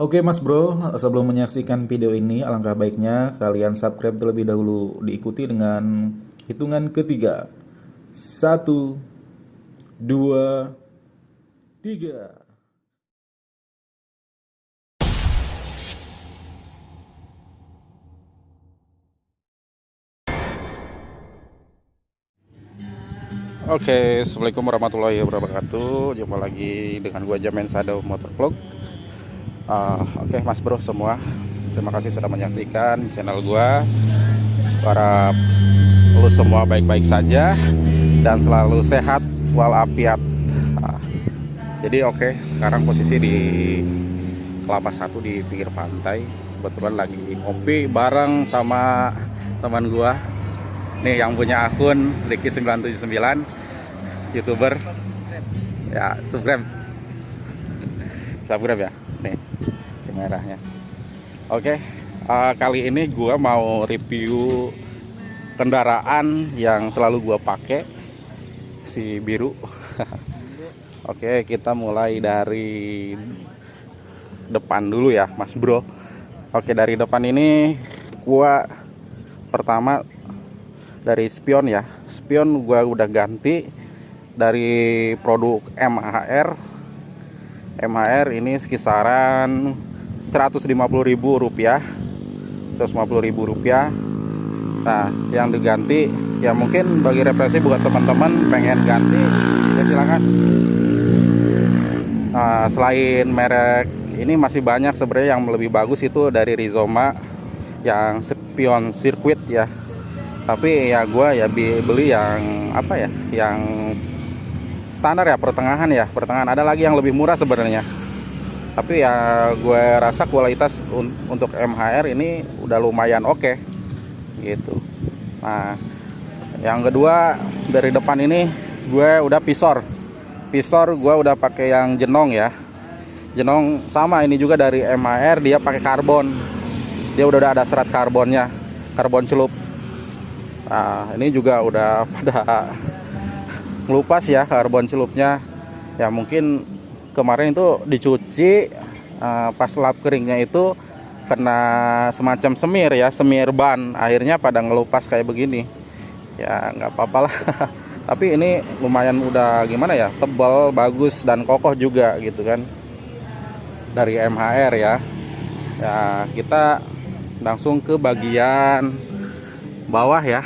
Oke Mas Bro, sebelum menyaksikan video ini, alangkah baiknya kalian subscribe terlebih dahulu. Diikuti dengan hitungan ketiga. Satu, dua, tiga. Oke, Assalamualaikum warahmatullahi wabarakatuh. Jumpa lagi dengan gua Jamen Sado Motovlog. Oke Mas Bro semua, terima kasih sudah menyaksikan channel gua. Harap lu semua baik-baik saja dan selalu sehat walafiat. Ah, jadi oke, sekarang posisi di Kelapa Satu di pinggir pantai. Kebetulan lagi ngopi bareng sama teman gua. Nih yang punya akun Ricky979, YouTuber. Ya, subscribe ya. Nih, si merahnya. Oke, kali ini gua mau review kendaraan yang selalu gua pakai, si biru. Oke, kita mulai dari depan dulu ya, Mas Bro. Oke, dari depan ini gua pertama dari spion ya. Spion gua udah ganti dari produk MHR. MHR ini sekisaran Rp150.000. Rp150.000. Nah, yang diganti ya mungkin bagi referensi buat teman-teman pengen ganti ya silakan. Nah, selain merek ini masih banyak sebenarnya yang lebih bagus, itu dari Rizoma yang spion sirkuit ya. Tapi ya gue ya beli yang apa ya, yang standar ya, pertengahan ya, pertengahan. Ada lagi yang lebih murah sebenarnya, tapi ya gue rasa kualitas untuk MHR ini udah lumayan oke gitu. Nah, yang kedua dari depan ini gue udah pisor gue udah pakai yang jenong ya, jenong sama ini juga dari MHR. Dia pakai karbon, dia udah ada serat karbonnya, karbon celup. Nah, ini juga udah pada ngelupas ya karbon celupnya. Ya mungkin kemarin itu dicuci, pas lap keringnya itu kena semacam semir ya, semir ban, akhirnya pada ngelupas kayak begini. Ya nggak apa-apa lah. Tapi ini lumayan udah gimana ya, tebal, bagus dan kokoh juga gitu kan, dari MHR ya. Ya kita langsung ke bagian bawah ya.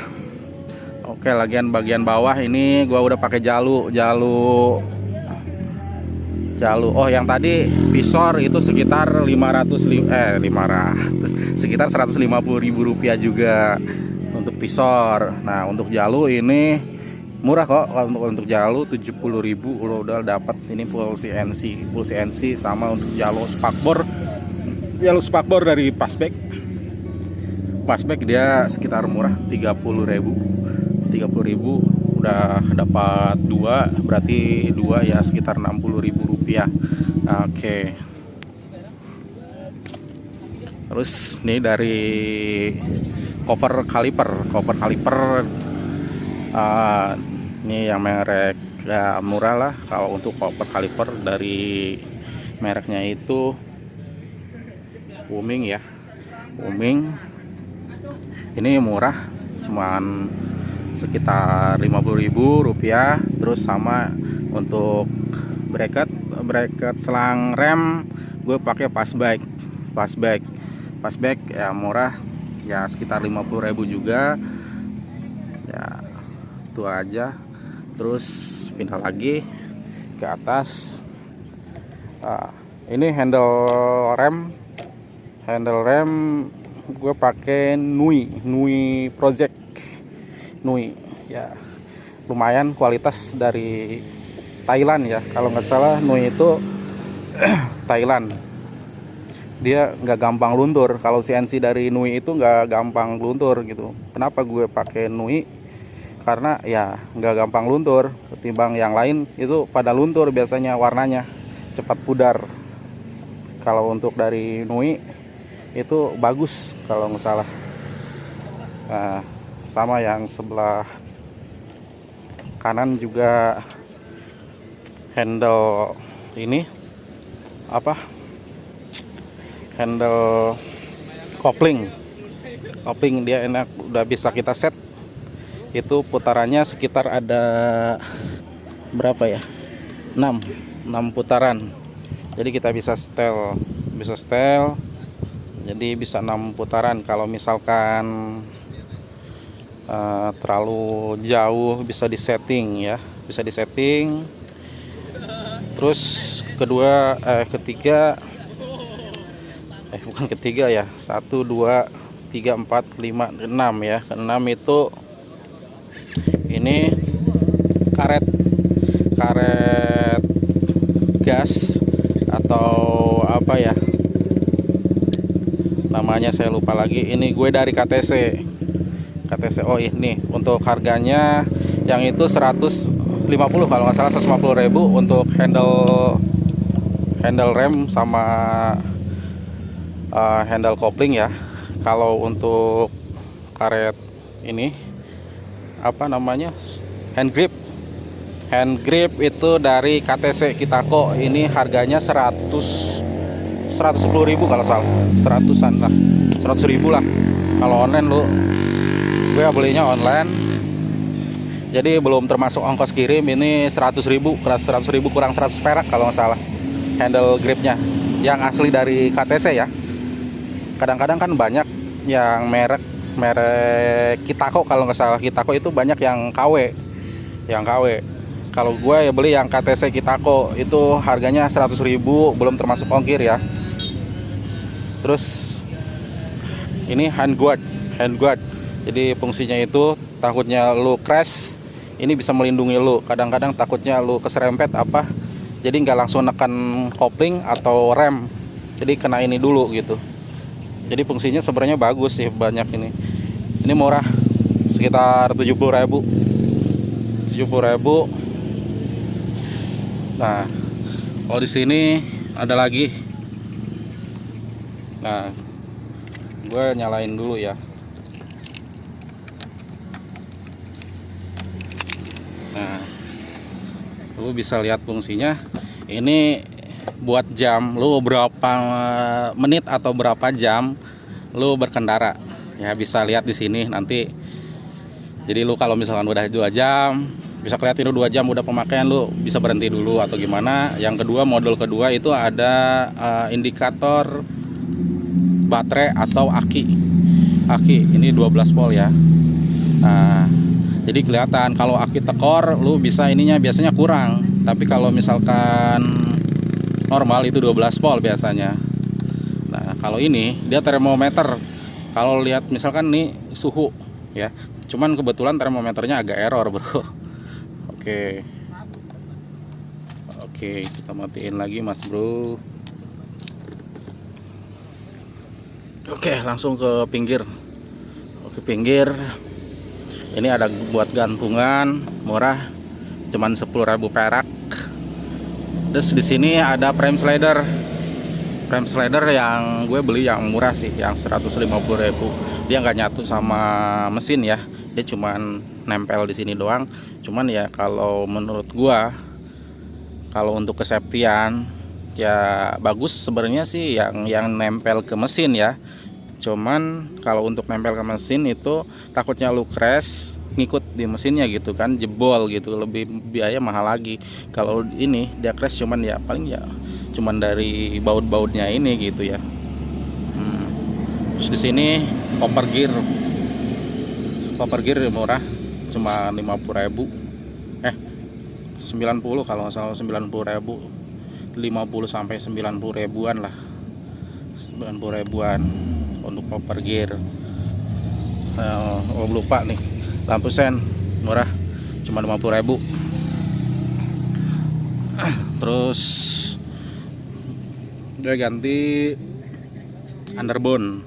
Oke, bagian bawah ini gua udah pakai jalu. Oh, yang tadi visor itu sekitar 500 sekitar Rp150.000 juga untuk visor. Nah, untuk jalu ini murah kok. Untuk jalu Rp70.000 udah dapat ini full CNC sama untuk jalu spakbor dari Fastback dia sekitar murah Rp30.000 udah dapat dua, berarti dua ya sekitar Rp60.000. Oke, terus nih dari cover kaliper, ini yang merek ya murah lah. Kalau untuk cover kaliper dari mereknya itu Wuming ya, ini murah, cuman sekitar Rp50.000. Terus sama untuk bracket selang rem gue pakai Fastback ya, murah ya, sekitar Rp50.000 juga ya. Itu aja. Terus pindah lagi ke atas. Ini handle rem gue pakai Nui Project ya, lumayan kualitas dari Thailand ya, kalau nggak salah Nui itu Thailand. Dia nggak gampang luntur. Kalau CNC dari Nui itu nggak gampang luntur gitu. Kenapa gue pakai Nui? Karena ya nggak gampang luntur. Ketimbang yang lain itu pada luntur biasanya, warnanya cepat pudar. Kalau untuk dari Nui itu bagus kalau nggak salah. Nah, sama yang sebelah kanan juga handle ini apa, handle kopling dia enak, udah bisa kita set. Itu putarannya sekitar ada berapa ya, 6 putaran. Jadi kita bisa setel, jadi bisa 6 putaran. Kalau misalkan terlalu jauh bisa disetting ya, bisa disetting. Terus ketiga bukan ketiga ya, 1 2 3 4 5 6 ya. Keenam itu ini karet gas atau apa ya namanya, saya lupa lagi. Ini gue dari KTC. Oh ini untuk harganya yang itu 150 kalau nggak salah, 150.000 untuk handle rem sama handle kopling ya. Kalau untuk karet ini apa namanya, hand grip itu dari KTC Kitako. Ini harganya 110.000 kalau salah, 100-an lah, 100.000 lah. Kalau online gue belinya online, jadi belum termasuk ongkos kirim. Ini 100.000 kurang 100 perak kalau nggak salah, handle gripnya yang asli dari KTC ya. Kadang-kadang kan banyak yang merek Kitako, kalau nggak salah Kitako itu banyak yang KW. Kalau gue ya beli yang KTC Kitako, itu harganya 100.000 belum termasuk ongkir ya. Terus ini hand guard. Jadi fungsinya itu takutnya lu crash, ini bisa melindungi lu. Kadang-kadang takutnya lu keserempet apa, jadi nggak langsung nekan kopling atau rem, jadi kena ini dulu gitu. Jadi fungsinya sebenarnya bagus sih, banyak ini. Ini murah, sekitar 70.000. Nah, kalau di sini ada lagi. Nah, gue nyalain dulu ya. Nah, lu bisa lihat fungsinya. Ini buat jam lu berapa menit atau berapa jam lu berkendara ya, bisa lihat di sini nanti. Jadi lu kalau misalkan udah 2 jam bisa kelihatan itu 2 jam udah pemakaian, lu bisa berhenti dulu atau gimana. Yang kedua, modul kedua itu ada indikator baterai atau aki. Ini 12 volt ya. Nah, jadi kelihatan kalau aki tekor lu bisa ininya biasanya kurang, tapi kalau misalkan normal itu 12 volt biasanya. Nah, kalau ini dia termometer. Kalau lihat misalkan nih suhu ya, cuman kebetulan termometernya agak error bro. Oke, kita matiin lagi mas bro. Oke, langsung ke pinggir. Ini ada buat gantungan, murah, cuman 10.000 perak. Terus di sini ada frame slider yang gue beli yang murah sih, yang 150.000. Dia nggak nyatu sama mesin ya, dia cuman nempel di sini doang. Cuman ya kalau menurut gue, kalau untuk kesafetyan ya bagus sebenarnya sih yang nempel ke mesin ya. Cuman kalau untuk nempel ke mesin itu takutnya lu crash ngikut di mesinnya gitu kan, jebol gitu, lebih biaya mahal lagi. Kalau ini dia crash cuman ya paling ya cuman dari baut-bautnya ini gitu ya. Terus di sini popper gear murah, cuma 50.000. 90 kalau nggak salah, 90.000, 50 sampai 90.000-an lah, 90.000-an untuk popper gear. Lupa nih, lampu sen murah, cuma 50.000. Terus gue ganti underbone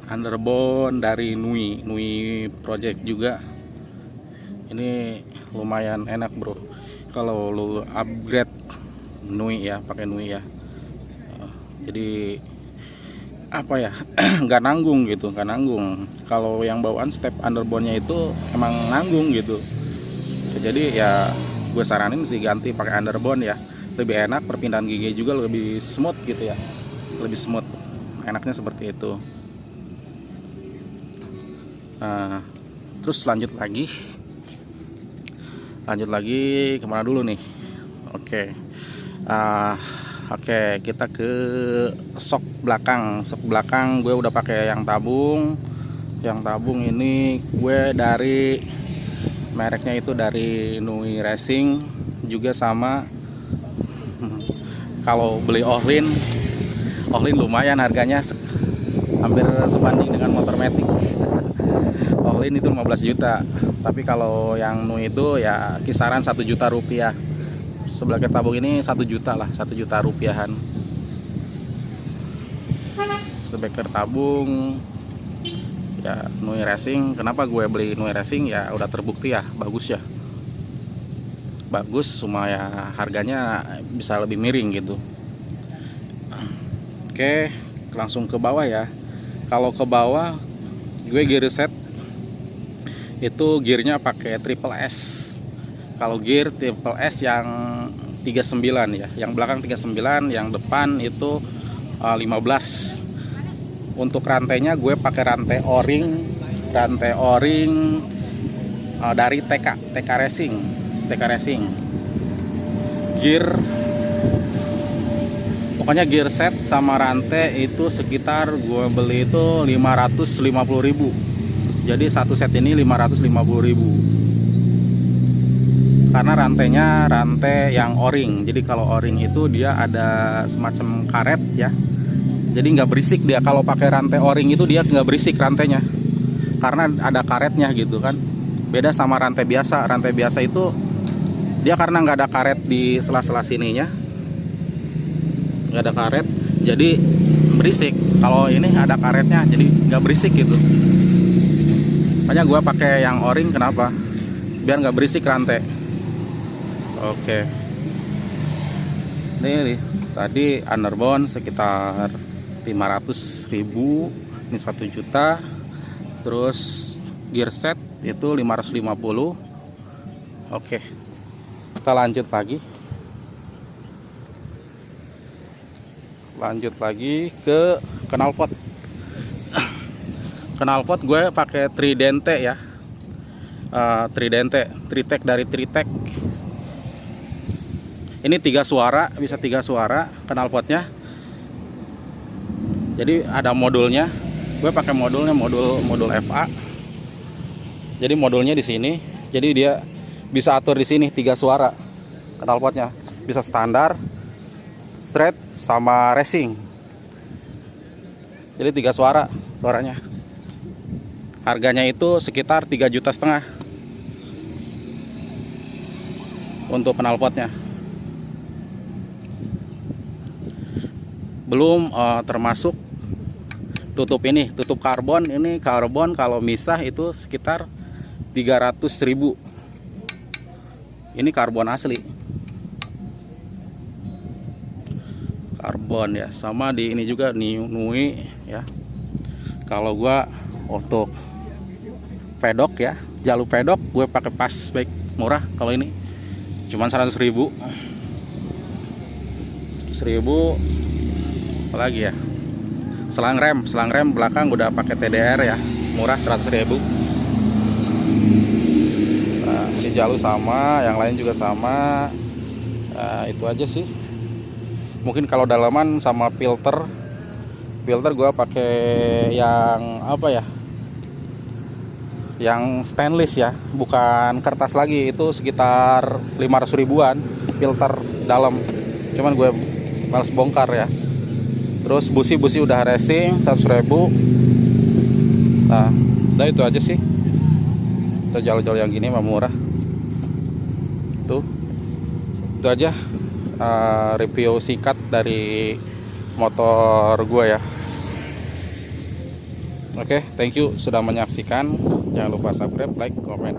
dari Nui Project juga. Ini lumayan enak bro, kalau lu upgrade Nui ya, pakai Nui ya. Jadi apa ya, nggak nanggung. Kalau yang bawaan step underbone-nya itu emang nanggung gitu. Jadi ya gue saranin sih ganti pakai underbone ya, lebih enak, perpindahan gigi juga lebih smooth gitu ya, lebih smooth. enaknya seperti itu. Nah, terus lanjut lagi kemana dulu nih? Oke, kita ke sok belakang gue udah pakai yang tabung ini gue dari mereknya itu dari Nui Racing juga sama. Kalau beli Ohlin lumayan harganya, hampir sebanding dengan motor Matic. Ohlin itu 15 juta, tapi kalau yang Nui itu ya kisaran 1 juta rupiah. Sebelah tabung ini 1 juta lah, 1 juta rupiahan. Sebeker tabung ya Nui Racing. Kenapa gue beli Nui Racing? Ya udah terbukti ya bagus, cuma ya harganya bisa lebih miring gitu. Oke, langsung ke bawah ya. Kalau ke bawah gue gear set itu gearnya pakai triple S. Kalau gear triple S yang 39 ya, yang belakang 39, yang depan itu 15. Untuk rantainya gue pakai rantai o-ring dari TK Racing. Gear, pokoknya gear set sama rantai itu sekitar gue beli itu 550.000. Jadi satu set ini 550.000. Karena rantai yang o-ring. Jadi kalau o-ring itu dia ada semacam karet ya. Jadi nggak berisik dia. Kalau pakai rantai o-ring itu dia nggak berisik rantainya, karena ada karetnya gitu kan. Beda sama rantai biasa. Rantai biasa itu dia karena nggak ada karet di sela-sela sininya, nggak ada karet, jadi berisik. Kalau ini ada karetnya, jadi nggak berisik gitu. Makanya gue pakai yang o-ring. Kenapa? Biar nggak berisik rantai. Oke. Ini tadi underbone sekitar 500.000, ini 1 juta. Terus gear set itu 550. Oke, kita lanjut lagi ke knalpot. Knalpot gue pakai Tridente ya, Tritec dari Tritec. Ini 3 suara, bisa 3 suara knalpotnya. Jadi ada modulnya. Gue pakai modul FA. Jadi modulnya di sini. Jadi dia bisa atur di sini 3 suara knalpotnya. Bisa standar, straight, sama racing. Jadi 3 suaranya. Harganya itu sekitar 3,5 juta untuk knalpotnya. Belum termasuk tutup karbon. Ini karbon kalau misah itu sekitar 300.000. Ini karbon asli, karbon ya. Sama di ini juga Nui ya. Kalau gua untuk pedok ya, jalur pedok gue pakai pas baik murah. Kalau ini cuman 100.000. Apalagi ya, selang rem belakang udah pakai TDR ya, murah 100.000. Nah, si jalur sama, yang lain juga sama. Nah, itu aja sih. Mungkin kalau dalaman sama filter gue pakai yang apa ya, yang stainless ya, bukan kertas lagi. Itu sekitar 500.000-an filter dalam, cuman gue males bongkar ya. Terus busi udah racing 100.000. Nah, udah itu aja sih. Kita jalur-jalur yang gini mah murah. Tuh, itu aja review singkat dari motor gua ya. Oke, thank you sudah menyaksikan. Jangan lupa subscribe, like, comment.